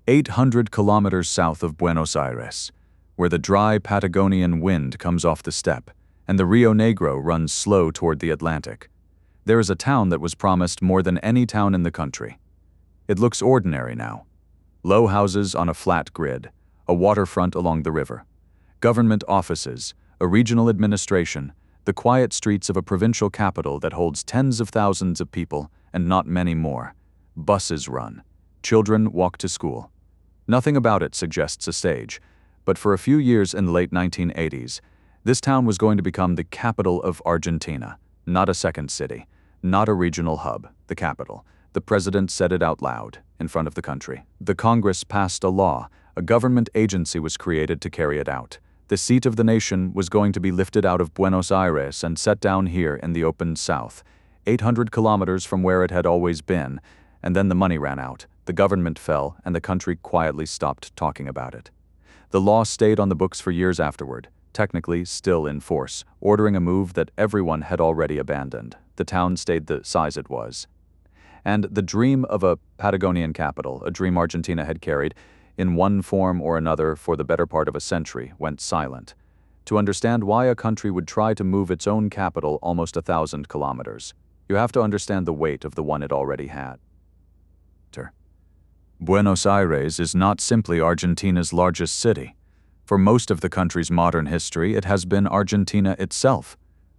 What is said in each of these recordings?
800 kilometers south of Buenos Aires, where the dry Patagonian wind comes off the steppe and the Rio Negro runs slow toward the Atlantic. There is a town that was promised more than any town in the country. It looks ordinary now. Low houses on a flat grid, a waterfront along the river, government offices, a regional administration, the quiet streets of a provincial capital that holds tens of thousands of people and not many more. Buses run. Children walk to school. Nothing about it suggests a stage, but for a few years in the late 1980s, this town was going to become the capital of Argentina, not a second city, not a regional hub, the capital. The president said it out loud, in front of the country. The Congress passed a law. A government agency was created to carry it out. The seat of the nation was going to be lifted out of Buenos Aires and set down here in the open south, 800 kilometers from where it had always been, and then the money ran out, the government fell, and the country quietly stopped talking about it. The law stayed on the books for years afterward, technically still in force, ordering a move that everyone had already abandoned. The town stayed the size it was. And the dream of a Patagonian capital, a dream Argentina had carried, in one form or another for the better part of a century, went silent. To understand why a country would try to move its own capital almost 1,000 kilometers, you have to understand the weight of the one it already had. Buenos Aires is not simply Argentina's largest city. For most of the country's modern history, it has been Argentina itself,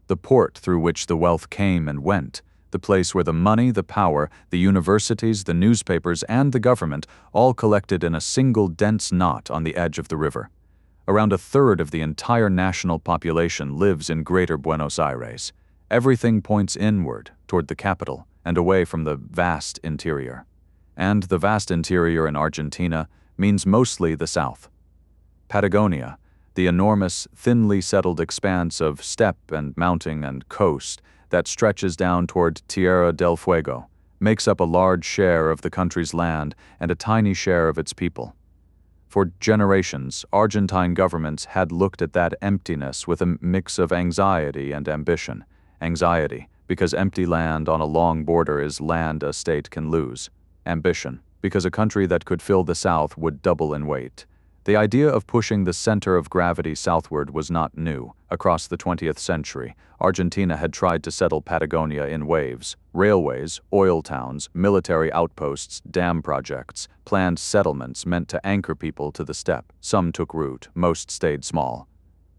the port through which the wealth came and went, the place where the money, the power, the universities, the newspapers, and the government all collected in a single dense knot on the edge of the river. Around a third of the entire national population lives in Greater Buenos Aires. Everything points inward, toward the capital, and away from the vast interior. And the vast interior in Argentina means mostly the south. Patagonia, the enormous, thinly settled expanse of steppe and mountain and coast that stretches down toward Tierra del Fuego, makes up a large share of the country's land and a tiny share of its people. For generations, Argentine governments had looked at that emptiness with a mix of anxiety and ambition. Anxiety, because empty land on a long border is land a state can lose. Ambition, because a country that could fill the South would double in weight. The idea of pushing the center of gravity southward was not new. Across the 20th century, Argentina had tried to settle Patagonia in waves. Railways, oil towns, military outposts, dam projects, planned settlements meant to anchor people to the steppe. Some took root, most stayed small.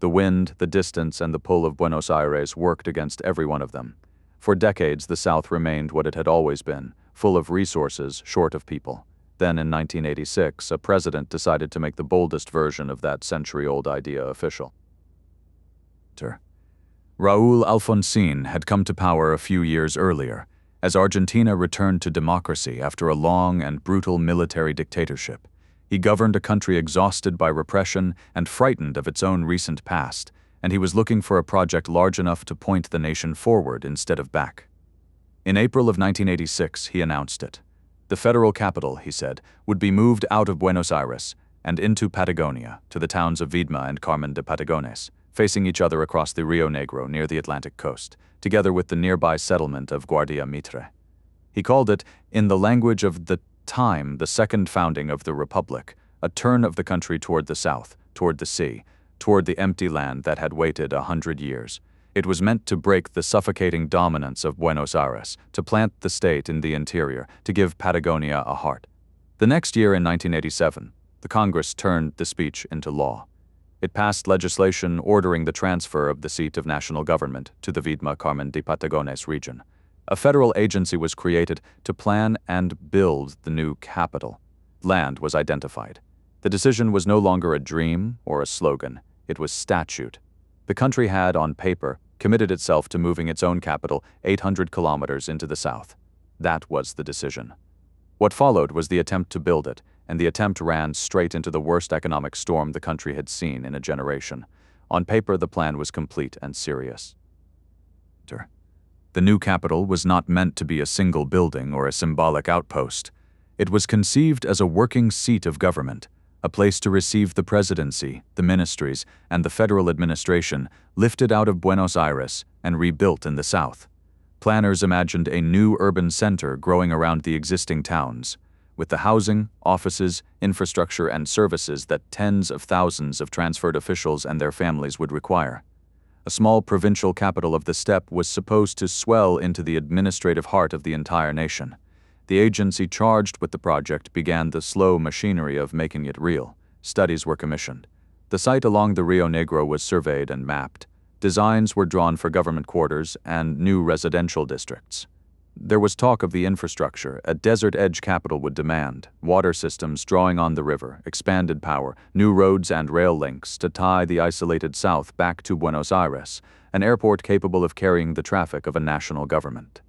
The wind, the distance, and the pull of Buenos Aires worked against every one of them. For decades, the South remained what it had always been, full of resources, short of people. Then in 1986, a president decided to make the boldest version of that century-old idea official. Raúl Alfonsín had come to power a few years earlier, as Argentina returned to democracy after a long and brutal military dictatorship. He governed a country exhausted by repression and frightened of its own recent past, and he was looking for a project large enough to point the nation forward instead of back. In April of 1986, he announced it. The federal capital, he said, would be moved out of Buenos Aires and into Patagonia, to the towns of Viedma and Carmen de Patagones, facing each other across the Rio Negro near the Atlantic coast, together with the nearby settlement of Guardia Mitre. He called it, in the language of the time, the second founding of the Republic, a turn of the country toward the south, toward the sea, toward the empty land that had waited 100 years. It was meant to break the suffocating dominance of Buenos Aires, to plant the state in the interior, to give Patagonia a heart. The next year in 1987, the Congress turned the speech into law. It passed legislation ordering the transfer of the seat of national government to the Viedma Carmen de Patagones region. A federal agency was created to plan and build the new capital. Land was identified. The decision was no longer a dream or a slogan. It was statute. The country had, on paper, committed itself to moving its own capital 800 kilometers into the south. That was the decision. What followed was the attempt to build it, and the attempt ran straight into the worst economic storm the country had seen in a generation. On paper, the plan was complete and serious. The new capital was not meant to be a single building or a symbolic outpost. It was conceived as a working seat of government, a place to receive the presidency, the ministries, and the federal administration lifted out of Buenos Aires and rebuilt in the south. Planners imagined a new urban center growing around the existing towns, with the housing, offices, infrastructure, and services that tens of thousands of transferred officials and their families would require. A small provincial capital of the steppe was supposed to swell into the administrative heart of the entire nation. The agency charged with the project began the slow machinery of making it real. Studies were commissioned. The site along the Rio Negro was surveyed and mapped. Designs were drawn for government quarters and new residential districts. There was talk of the infrastructure a desert-edge capital would demand: water systems drawing on the river, expanded power, new roads and rail links to tie the isolated south back to Buenos Aires, an airport capable of carrying the traffic of a national government.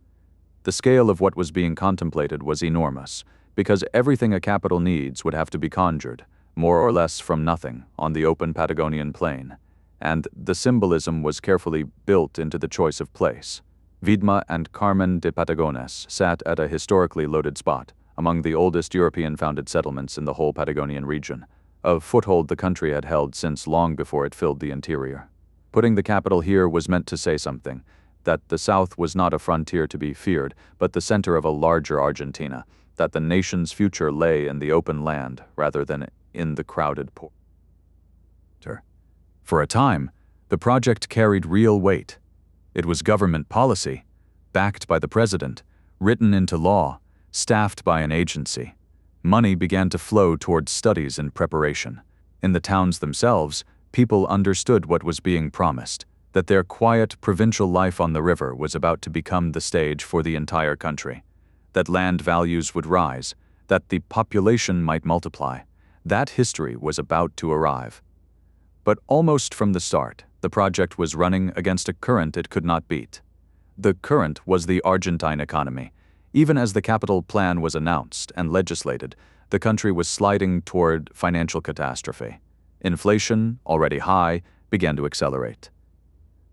The scale of what was being contemplated was enormous, because everything a capital needs would have to be conjured, more or less from nothing, on the open Patagonian plain, and the symbolism was carefully built into the choice of place. Viedma and Carmen de Patagones sat at a historically loaded spot, among the oldest European-founded settlements in the whole Patagonian region, a foothold the country had held since long before it filled the interior. Putting the capital here was meant to say something, that the south was not a frontier to be feared, but the center of a larger Argentina, that the nation's future lay in the open land rather than in the crowded port. For a time, the project carried real weight. It was government policy, backed by the president, written into law, staffed by an agency. Money began to flow towards studies and preparation. In the towns themselves, people understood what was being promised, that their quiet provincial life on the river was about to become the stage for the entire country, that land values would rise, that the population might multiply. That history was about to arrive. But almost from the start, the project was running against a current it could not beat. The current was the Argentine economy. Even as the capital plan was announced and legislated, the country was sliding toward financial catastrophe. Inflation, already high, began to accelerate.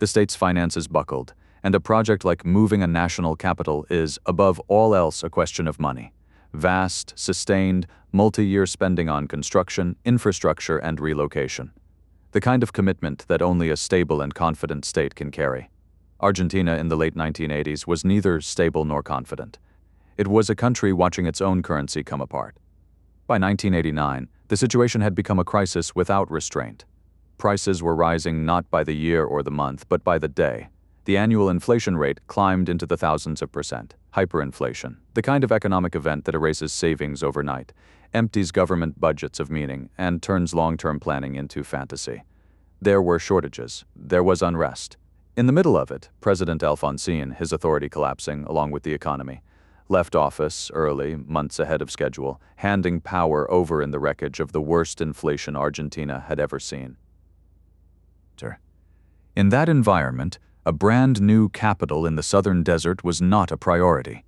The state's finances buckled, and a project like moving a national capital is, above all else, a question of money. Vast, sustained, multi-year spending on construction, infrastructure, and relocation. The kind of commitment that only a stable and confident state can carry. Argentina in the late 1980s was neither stable nor confident. It was a country watching its own currency come apart. By 1989, the situation had become a crisis without restraint. Prices were rising not by the year or the month, but by the day. The annual inflation rate climbed into the thousands of percent. Hyperinflation, the kind of economic event that erases savings overnight, empties government budgets of meaning, and turns long-term planning into fantasy. There were shortages. There was unrest. In the middle of it, President Alfonsín, his authority collapsing along with the economy, left office early, months ahead of schedule, handing power over in the wreckage of the worst inflation Argentina had ever seen. In that environment, a brand new capital in the southern desert was not a priority.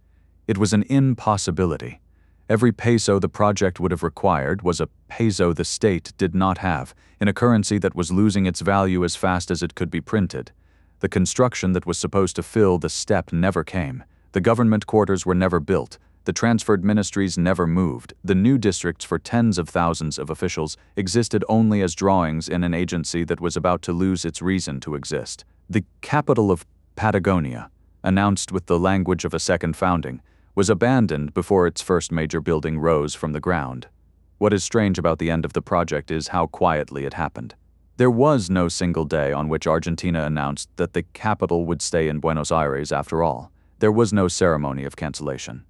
It was an impossibility. Every peso the project would have required was a peso the state did not have, in a currency that was losing its value as fast as it could be printed. The construction that was supposed to fill the steppe never came. The government quarters were never built. The transferred ministries never moved. The new districts for tens of thousands of officials existed only as drawings in an agency that was about to lose its reason to exist. The capital of Patagonia, announced with the language of a second founding, was abandoned before its first major building rose from the ground. What is strange about the end of the project is how quietly it happened. There was no single day on which Argentina announced that the capital would stay in Buenos Aires after all. There was no ceremony of cancellation.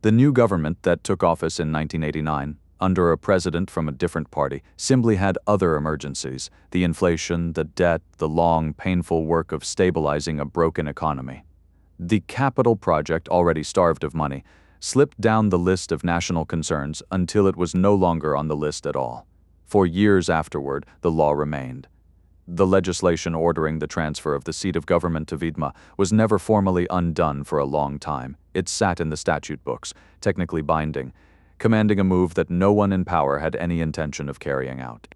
The new government that took office in 1989, under a president from a different party, simply had other emergencies: the inflation, the debt, the long, painful work of stabilizing a broken economy. The capital project, already starved of money, slipped down the list of national concerns until it was no longer on the list at all. For years afterward, the law remained. The legislation ordering the transfer of the seat of government to Viedma was never formally undone for a long time. It sat in the statute books, technically binding, commanding a move that no one in power had any intention of carrying out.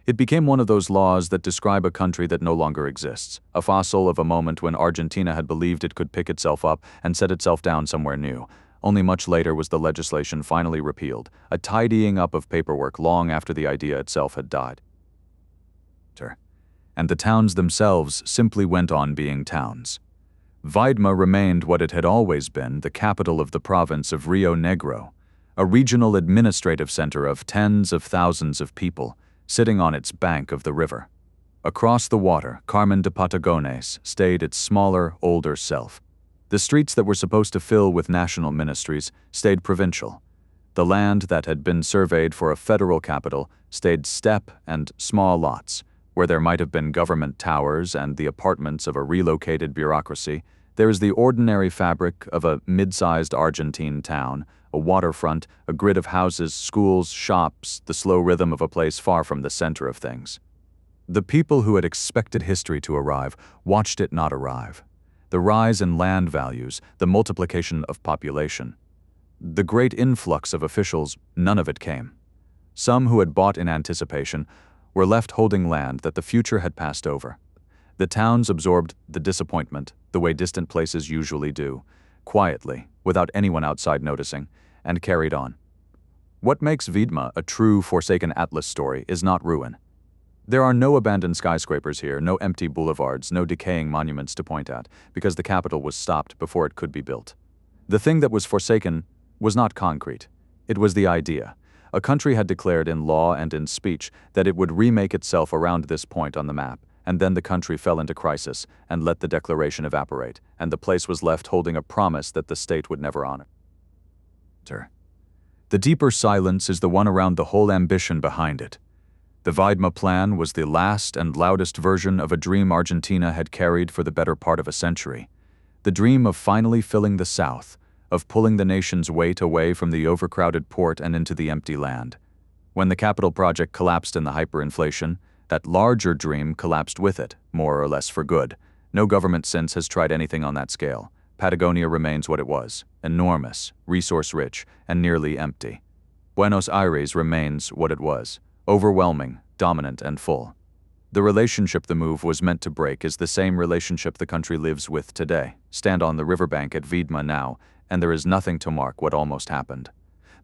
It became one of those laws that describe a country that no longer exists, a fossil of a moment when Argentina had believed it could pick itself up and set itself down somewhere new. Only much later was the legislation finally repealed, a tidying up of paperwork long after the idea itself had died. And the towns themselves simply went on being towns. Viedma remained what it had always been, the capital of the province of Rio Negro, a regional administrative center of tens of thousands of people sitting on its bank of the river. Across the water, Carmen de Patagones stayed its smaller, older self. The streets that were supposed to fill with national ministries stayed provincial. The land that had been surveyed for a federal capital stayed steppe and small lots. Where there might have been government towers and the apartments of a relocated bureaucracy, there is the ordinary fabric of a mid-sized Argentine town, a waterfront, a grid of houses, schools, shops, the slow rhythm of a place far from the center of things. The people who had expected history to arrive watched it not arrive. The rise in land values, the multiplication of population, the great influx of officials, none of it came. Some who had bought in anticipation were left holding land that the future had passed over. The towns absorbed the disappointment the way distant places usually do, quietly, without anyone outside noticing, and carried on. What makes Viedma a true Forsaken Atlas story is not ruin. There are no abandoned skyscrapers here, no empty boulevards, no decaying monuments to point at, because the capital was stopped before it could be built. The thing that was forsaken was not concrete. It was the idea. A country had declared in law and in speech that it would remake itself around this point on the map, and then the country fell into crisis and let the declaration evaporate, and the place was left holding a promise that the state would never honor. The deeper silence is the one around the whole ambition behind it. The Viedma plan was the last and loudest version of a dream Argentina had carried for the better part of a century. The dream of finally filling the South, of pulling the nation's weight away from the overcrowded port and into the empty land. When the capital project collapsed in the hyperinflation, that larger dream collapsed with it, more or less for good. No government since has tried anything on that scale. Patagonia remains what it was, enormous, resource-rich, and nearly empty. Buenos Aires remains what it was, overwhelming, dominant, and full. The relationship the move was meant to break is the same relationship the country lives with today. Stand on the riverbank at Viedma now, and there is nothing to mark what almost happened.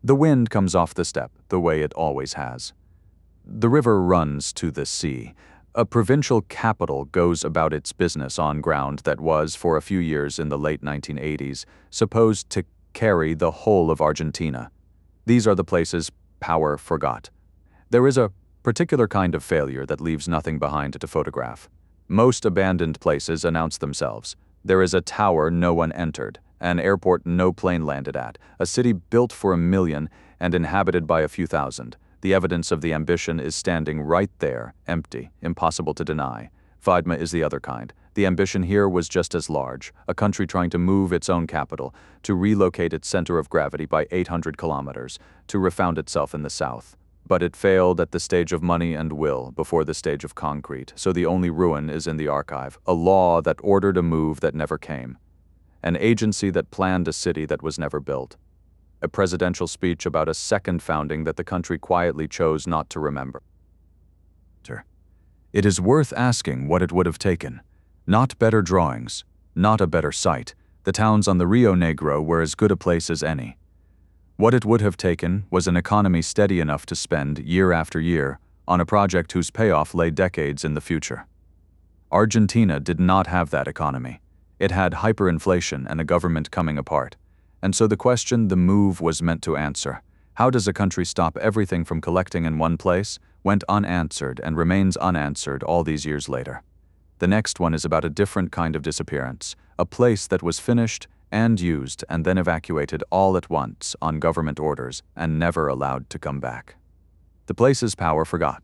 The wind comes off the steppe, the way it always has. The river runs to the sea. A provincial capital goes about its business on ground that was, for a few years in the late 1980s, supposed to carry the whole of Argentina. These are the places power forgot. There is a particular kind of failure that leaves nothing behind to photograph. Most abandoned places announce themselves. There is a tower no one entered, an airport no plane landed at, a city built for 1 million and inhabited by a few thousand. The evidence of the ambition is standing right there, empty, impossible to deny. Viedma is the other kind. The ambition here was just as large, a country trying to move its own capital, to relocate its center of gravity by 800 kilometers, to refound itself in the south. But it failed at the stage of money and will before the stage of concrete, so the only ruin is in the archive, a law that ordered a move that never came, an agency that planned a city that was never built, a presidential speech about a second founding that the country quietly chose not to remember. It is worth asking what it would have taken. Not better drawings, not a better site. The towns on the Rio Negro were as good a place as any. What it would have taken was an economy steady enough to spend, year after year, on a project whose payoff lay decades in the future. Argentina did not have that economy. It had hyperinflation and a government coming apart. And so the question the move was meant to answer, how does a country stop everything from collecting in one place, went unanswered and remains unanswered all these years later. The next one is about a different kind of disappearance, a place that was finished and used and then evacuated all at once on government orders and never allowed to come back. The place's power forgot.